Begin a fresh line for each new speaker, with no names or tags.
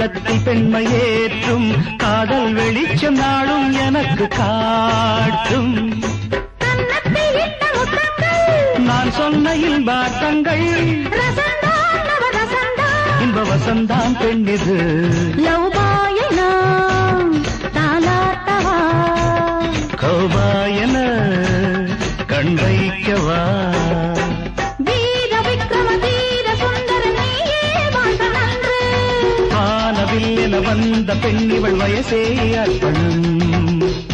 உள்ளத்தில் பெண்மையேற்றும் காதல் வெளிச்சம் நாளும் எனக்கு காட்டும். நான் சொன்ன இன்பாட்டங்கள் இன்ப வசந்தான் பெண்ணிது. கௌபாயன கண் வைக்கவா வீர விக்ரம வீர சுந்தர வானவில் என வந்த பெண்ணிவள் வயசே அர்ப்பணம்.